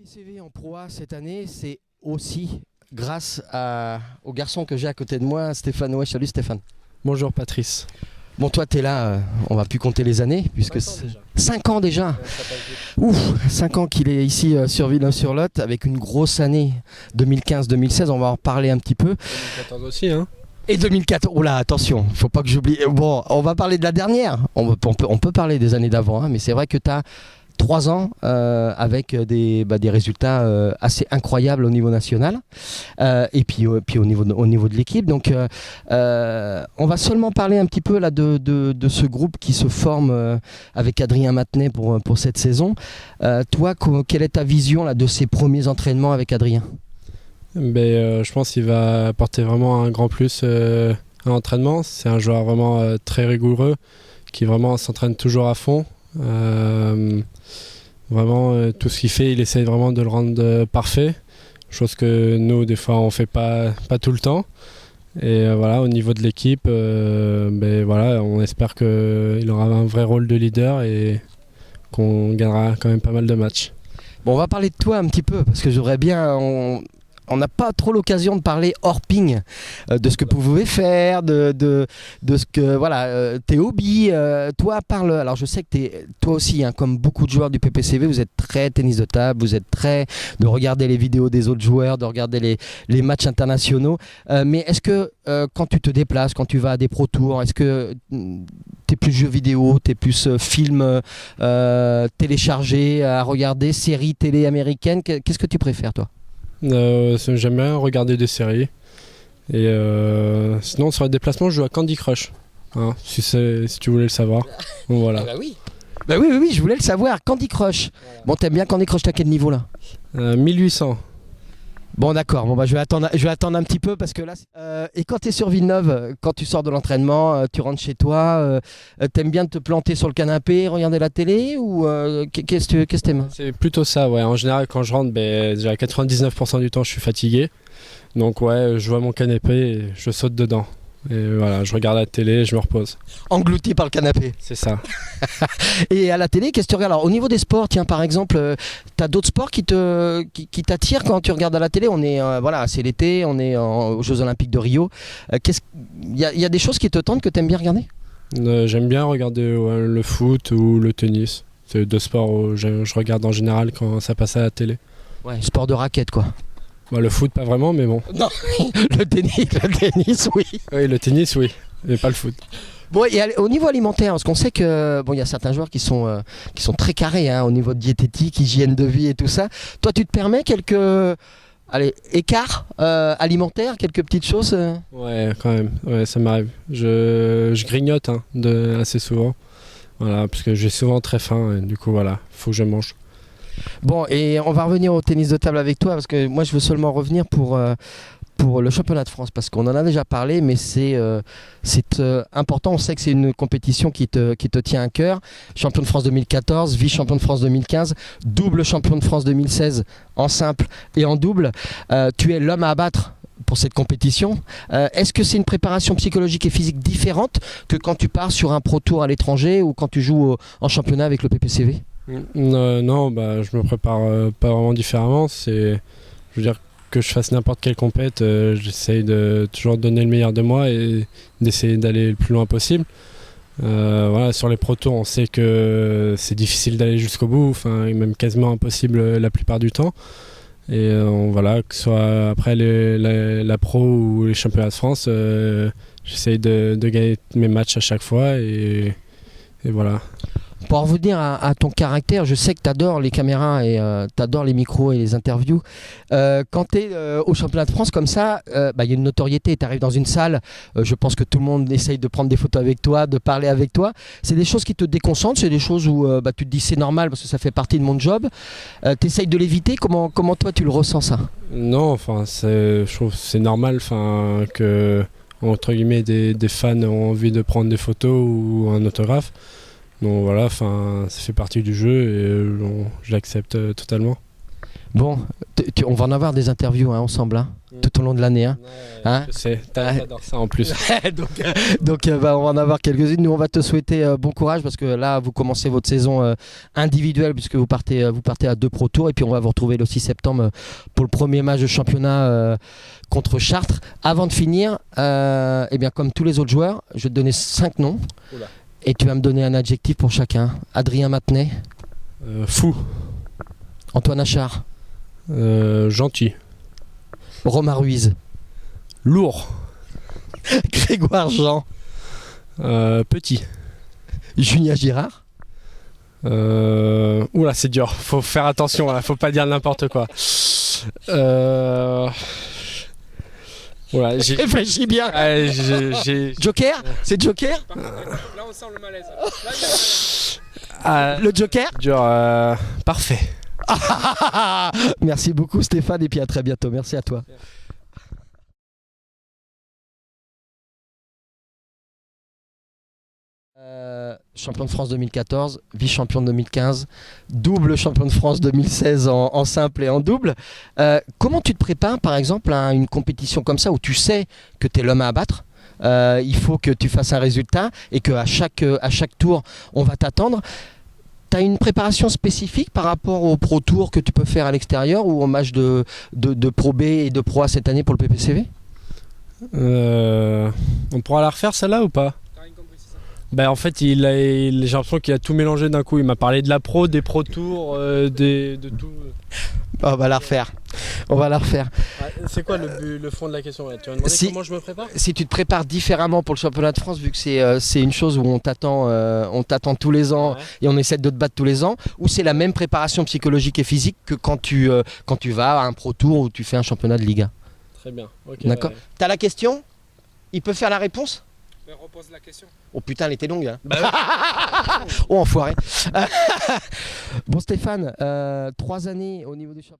PPCV en Pro A cette année, c'est aussi grâce au garçon que j'ai à côté de moi, Stéphane. Ouais, salut Stéphane. Bonjour Patrice. Bon, toi t'es là, on va plus compter les années, puisque 5 ans déjà. Ouf, 5 ans qu'il est ici sur Villeneuve-sur-Lot, avec une grosse année 2015-2016, on va en reparler un petit peu. 2014 aussi, hein. Et 2014, oula, attention, faut pas que j'oublie. Bon, on va parler de la dernière. On peut parler des années d'avant, hein, mais c'est vrai que tu as 3 ans avec des résultats assez incroyables au niveau national et puis au niveau de l'équipe. Donc on va seulement parler un petit peu là, de ce groupe qui se forme avec Adrien Matenet pour cette saison. Toi, quelle est ta vision là, de ces premiers entraînements avec Adrien ? Je pense qu'il va apporter vraiment un grand plus à l'entraînement. C'est un joueur vraiment très rigoureux qui vraiment s'entraîne toujours à fond. Vraiment tout ce qu'il fait, il essaye vraiment de le rendre parfait, chose que nous des fois on fait pas tout le temps. Et voilà, au niveau de l'équipe, on espère qu'il aura un vrai rôle de leader et qu'on gagnera quand même pas mal de matchs. Bon, on va parler de toi un petit peu parce que j'aurais bien... On n'a pas trop l'occasion de parler hors ping de ce que vous pouvez faire, de ce que, voilà, tes hobbies. Toi, parle. Alors, je sais que toi aussi, hein, comme beaucoup de joueurs du PPCV, vous êtes très tennis de table, vous êtes très de regarder les vidéos des autres joueurs, de regarder les matchs internationaux. Mais est-ce que quand tu te déplaces, quand tu vas à des pro tours, est-ce que tu es plus jeux vidéo, tu es plus film téléchargé à regarder, séries télé américaines? Qu'est-ce que tu préfères, toi? J'aime bien regarder des séries et sinon sur les déplacements je joue à Candy Crush, hein, si tu voulais le savoir. Bon, voilà. Bah oui, je voulais le savoir. Candy Crush. Voilà. Bon, t'aimes bien Candy Crush, t'as quel niveau là? 1800. Bon, d'accord, je vais attendre un petit peu parce que là... et quand tu es sur Villeneuve, quand tu sors de l'entraînement, tu rentres chez toi, t'aimes bien te planter sur le canapé, regarder la télé ou qu'est-ce que t'aimes? C'est plutôt ça, ouais. En général, quand je rentre, déjà 99% du temps, je suis fatigué. Donc ouais, je vois mon canapé et je saute dedans. Et voilà, je regarde la télé et je me repose. Englouti par le canapé. C'est ça. Et à la télé, qu'est-ce que tu regardes? Alors, au niveau des sports, tiens, par exemple, tu as d'autres sports qui t'attirent quand tu regardes à la télé? On est, voilà, c'est l'été, on est aux Jeux Olympiques de Rio. Il y a des choses qui te tentent, que tu aimes bien regarder? J'aime bien regarder le foot ou le tennis. C'est deux sports où je regarde en général quand ça passe à la télé. Ouais, sport de raquette, quoi. Le foot, pas vraiment, mais bon. Non, le tennis, oui. Oui, le tennis, oui, mais pas le foot. Bon, et au niveau alimentaire, parce qu'on sait que il y a certains joueurs qui sont très carrés, hein, au niveau de diététique, hygiène de vie et tout ça. Toi, tu te permets quelques écarts alimentaires, quelques petites choses? Ouais, quand même. Ouais, ça m'arrive. Je grignote assez souvent. Voilà, parce que j'ai souvent très faim. Et du coup, voilà, faut que je mange. Bon, et on va revenir au tennis de table avec toi, parce que moi je veux seulement revenir pour le championnat de France, parce qu'on en a déjà parlé, mais c'est important. On sait que c'est une compétition qui te tient à cœur. Champion de France 2014, vice-champion de France 2015, double champion de France 2016 en simple et en double. Tu es l'homme à abattre pour cette compétition. Est-ce que c'est une préparation psychologique et physique différente que quand tu pars sur un pro tour à l'étranger ou quand tu joues en championnat avec le PPCV? Non, je me prépare pas vraiment différemment. Je veux dire, que je fasse n'importe quelle compète, j'essaye de toujours donner le meilleur de moi et d'essayer d'aller le plus loin possible. Voilà, sur les pro tours, on sait que c'est difficile d'aller jusqu'au bout, même quasiment impossible la plupart du temps. Et voilà, que ce soit après la pro ou les championnats de France, j'essaye de gagner mes matchs à chaque fois et voilà. Pour en revenir à ton caractère, je sais que tu adores les caméras et tu adores les micros et les interviews. Quand tu es au championnat de France comme ça, y a une notoriété. Tu arrives dans une salle, je pense que tout le monde essaye de prendre des photos avec toi, de parler avec toi. C'est des choses qui te déconcentrent, c'est des choses où tu te dis c'est normal parce que ça fait partie de mon job. Tu essayes de l'éviter. Comment toi tu le ressens ça? Non, je trouve que c'est normal que, entre guillemets, des fans ont envie de prendre des photos ou un autographe. Donc voilà, ça fait partie du jeu et je l'accepte totalement. Bon, on va en avoir des interviews ensemble. Hein. tout au long de l'année. Hein. Hein, je sais, t'adores ça en plus. donc on va en avoir quelques-unes. Nous, on va te souhaiter bon courage parce que là, vous commencez votre saison individuelle puisque vous partez à 2 Pro Tours et puis on va vous retrouver le 6 septembre pour le premier match de championnat contre Chartres. Avant de finir, eh bien, comme tous les autres joueurs, je vais te donner 5 noms. Oula. Et tu vas me donner un adjectif pour chacun. Adrien Matenet. Fou. Antoine Achard. Gentil. Romain Ruiz. Lourd. Grégoire Jean. Petit. Julien Girard. Oula, c'est dur. Faut faire attention, là. Faut pas dire n'importe quoi. Oula, Réfléchis bien. Joker. C'est Joker. Là, on sent le malaise. Le Joker. Dur. Parfait. Merci beaucoup Stéphane et puis à très bientôt. Merci à toi. Champion de France 2014, vice-champion de 2015, double champion de France 2016 en simple et en double. Comment tu te prépares par exemple à une compétition comme ça où tu sais que tu es l'homme à abattre, il faut que tu fasses un résultat et qu'à chaque tour on va t'attendre. Tu as une préparation spécifique par rapport au Pro Tour que tu peux faire à l'extérieur ou au match de Pro B et de Pro A cette année pour le PPCV? On pourra la refaire celle-là ou pas? Ben, en fait, j'ai l'impression qu'il a tout mélangé d'un coup. Il m'a parlé de la pro, des Pro Tours, de tout. On va la refaire. C'est quoi le fond de la question là? Tu vas me demander comment je me prépare? Si tu te prépares différemment pour le championnat de France, vu que c'est une chose où on t'attend tous les ans et on essaie de te battre tous les ans, ou c'est la même préparation psychologique et physique que quand tu vas à un Pro Tour ou tu fais un championnat de Liga? Très bien. Okay, d'accord. T'as la question? Il peut faire la réponse? Repose la question. Oh putain, elle était longue. Hein. Oh enfoiré. Bon Stéphane, 3 années au niveau du championnat.